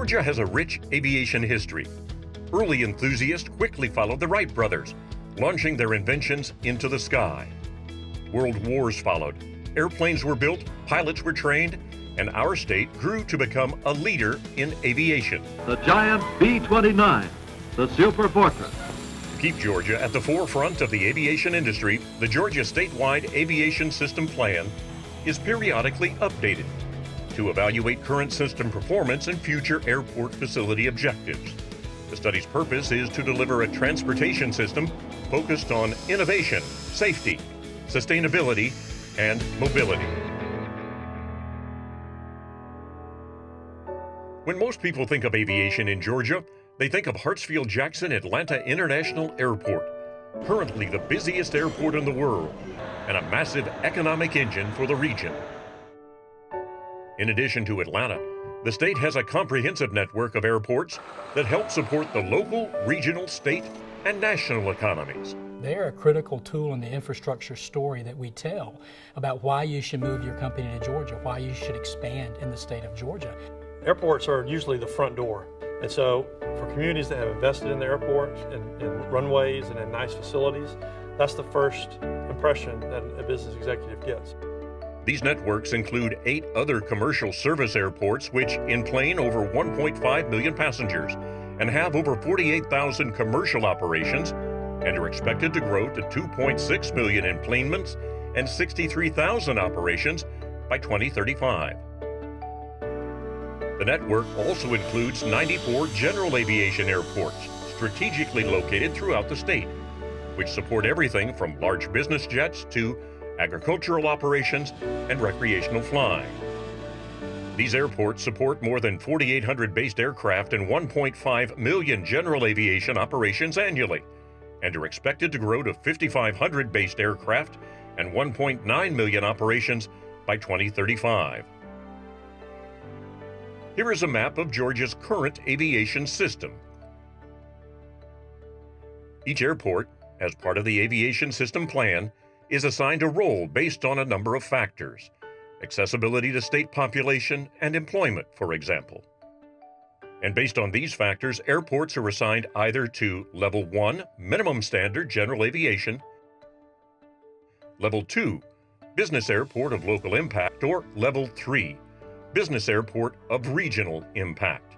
Georgia has a rich aviation history. Early enthusiasts quickly followed the Wright brothers, launching their inventions into the sky. World wars followed. Airplanes were built, pilots were trained, and our state grew to become a leader in aviation. The giant B-29, the Super Fortress. To keep Georgia at the forefront of the aviation industry, the Georgia Statewide Aviation System Plan is periodically updated to evaluate current system performance and future airport facility objectives. The study's purpose is to deliver a transportation system focused on innovation, safety, sustainability, and mobility. When most people think of aviation in Georgia, they think of Hartsfield-Jackson Atlanta International Airport, currently the busiest airport in the world and a massive economic engine for the region. In addition to Atlanta, the state has a comprehensive network of airports that help support the local, regional, state, and national economies. They're a critical tool in the infrastructure story that we tell about why you should move your company to Georgia, why you should expand in the state of Georgia. Airports are usually the front door. And so for communities that have invested in the airports and runways and in nice facilities, that's the first impression that a business executive gets. These networks include 8 other commercial service airports which enplane over 1.5 million passengers and have over 48,000 commercial operations and are expected to grow to 2.6 million enplanements and 63,000 operations by 2035. The network also includes 94 general aviation airports strategically located throughout the state, which support everything from large business jets to agricultural operations and recreational flying. These airports support more than 4,800 based aircraft and 1.5 million general aviation operations annually, and are expected to grow to 5,500 based aircraft and 1.9 million operations by 2035. Here is a map of Georgia's current aviation system. Each airport, as part of the Aviation System Plan, is assigned a role based on a number of factors: accessibility to state population and employment, for example. And based on these factors, airports are assigned either to Level 1, Minimum Standard General Aviation, Level 2, Business Airport of Local Impact, or Level 3, Business Airport of Regional Impact.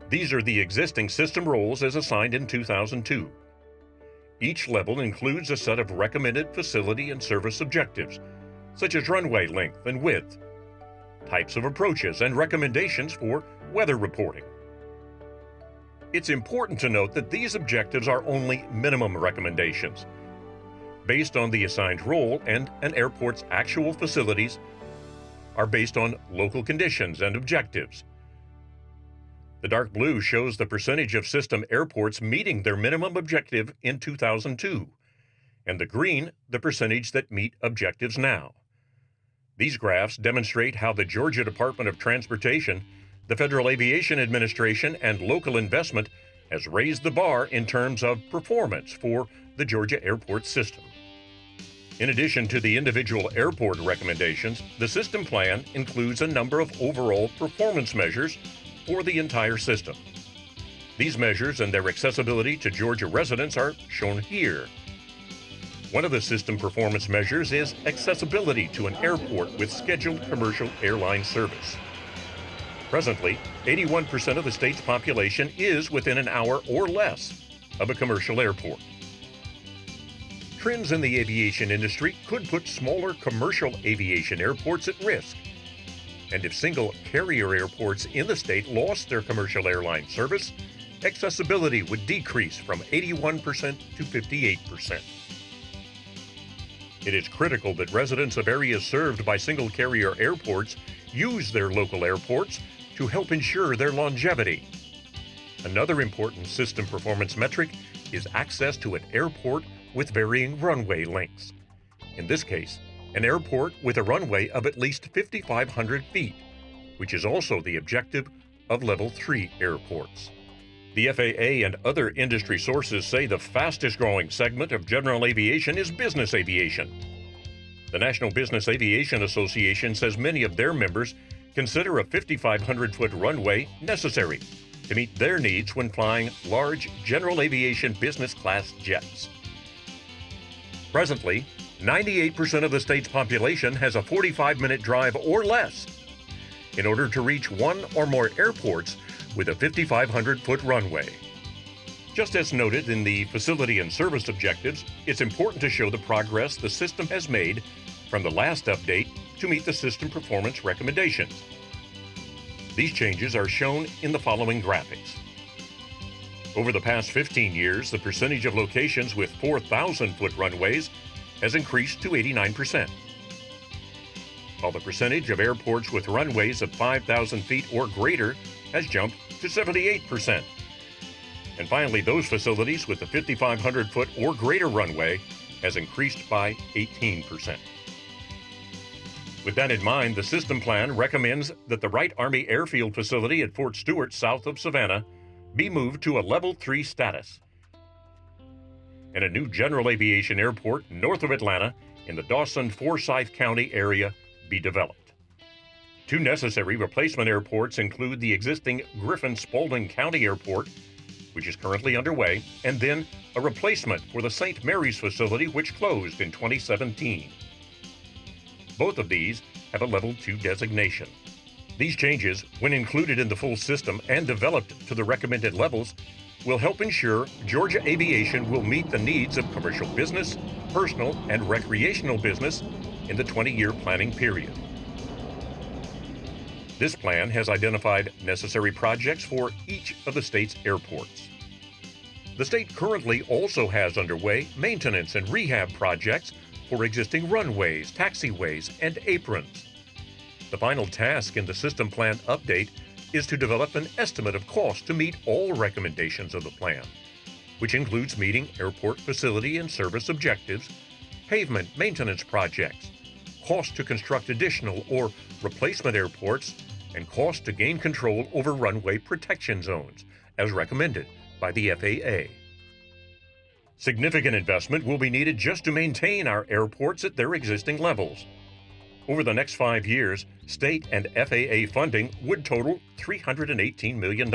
These are the existing system roles as assigned in 2002. Each level includes a set of recommended facility and service objectives, such as runway length and width, types of approaches, and recommendations for weather reporting. It's important to note that these objectives are only minimum recommendations, based on the assigned role, and an airport's actual facilities are based on local conditions and objectives. The dark blue shows the percentage of system airports meeting their minimum objective in 2002, and the green the percentage that meet objectives now. These graphs demonstrate how the Georgia Department of Transportation, the Federal Aviation Administration, and local investment has raised the bar in terms of performance for the Georgia airport system. In addition to the individual airport recommendations, the system plan includes a number of overall performance measures for the entire system. These measures and their accessibility to Georgia residents are shown here. One of the system performance measures is accessibility to an airport with scheduled commercial airline service. Presently, 81% of the state's population is within an hour or less of a commercial airport. Trends in the aviation industry could put smaller commercial aviation airports at risk. And if single carrier airports in the state lost their commercial airline service, accessibility would decrease from 81% to 58%. It is critical that residents of areas served by single carrier airports use their local airports to help ensure their longevity. Another important system performance metric is access to an airport with varying runway lengths. In this case, an airport with a runway of at least 5,500 feet, which is also the objective of Level 3 airports. The FAA and other industry sources say the fastest growing segment of general aviation is business aviation. The National Business Aviation Association says many of their members consider a 5,500-foot runway necessary to meet their needs when flying large general aviation business class jets. Presently, 98% of the state's population has a 45-minute drive or less in order to reach one or more airports with a 5,500-foot runway. Just as noted in the facility and service objectives, it's important to show the progress the system has made from the last update to meet the system performance recommendations. These changes are shown in the following graphics. Over the past 15 years, the percentage of locations with 4,000-foot runways has increased to 89%, while the percentage of airports with runways of 5,000 feet or greater has jumped to 78%. And finally, those facilities with a 5,500-foot or greater runway has increased by 18%. With that in mind, the system plan recommends that the Wright Army Airfield facility at Fort Stewart, south of Savannah, be moved to a Level 3 status, and a new general aviation airport north of Atlanta in the Dawson-Forsyth County area be developed. Two necessary replacement airports include the existing Griffin-Spalding County Airport, which is currently underway, and then a replacement for the St. Mary's facility, which closed in 2017. Both of these have a Level 2 designation. These changes, when included in the full system and developed to the recommended levels, will help ensure Georgia Aviation will meet the needs of commercial business, personal, and recreational business in the 20-year planning period. This plan has identified necessary projects for each of the state's airports. The state currently also has underway maintenance and rehab projects for existing runways, taxiways, and aprons. The final task in the system plan update is to develop an estimate of cost to meet all recommendations of the plan, which includes meeting airport facility and service objectives, pavement maintenance projects, cost to construct additional or replacement airports, and cost to gain control over runway protection zones, as recommended by the FAA. Significant investment will be needed just to maintain our airports at their existing levels. Over the next 5 years, state and FAA funding would total $318 million.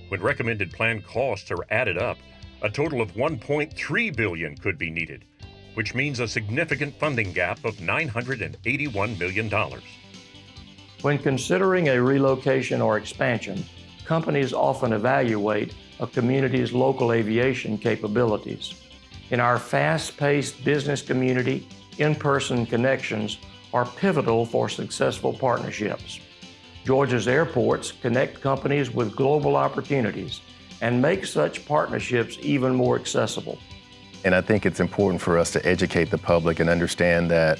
When recommended plan costs are added up, a total of $1.3 billion could be needed, which means a significant funding gap of $981 million. When considering a relocation or expansion, companies often evaluate a community's local aviation capabilities. In our fast-paced business community, in-person connections are pivotal for successful partnerships. Georgia's airports connect companies with global opportunities and make such partnerships even more accessible. And I think it's important for us to educate the public and understand that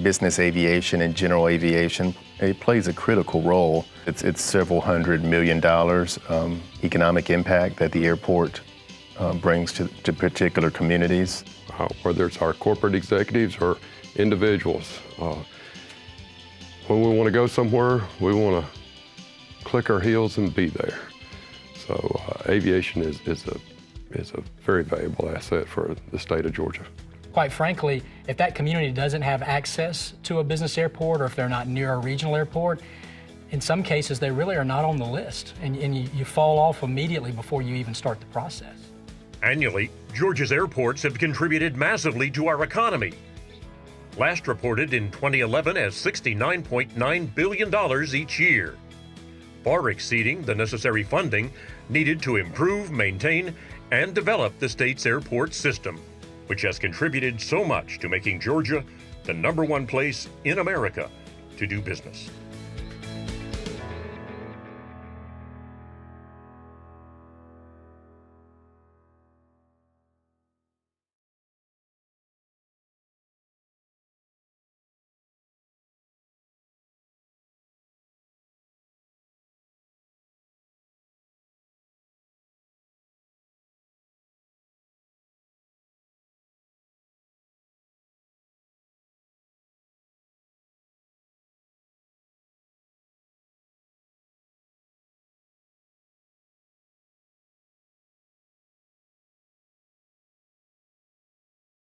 business aviation and general aviation, it plays a critical role. It's several $100 million economic impact that the airport brings to particular communities. Whether it's our corporate executives or individuals. When we want to go somewhere, we want to click our heels and be there. So aviation is a very valuable asset for the state of Georgia. Quite frankly, if that community doesn't have access to a business airport or if they're not near a regional airport, in some cases they really are not on the list, and you fall off immediately before you even start the process. Annually, Georgia's airports have contributed massively to our economy. Last reported in 2011 as $69.9 billion each year, far exceeding the necessary funding needed to improve, maintain, and develop the state's airport system, which has contributed so much to making Georgia the #1 place in America to do business.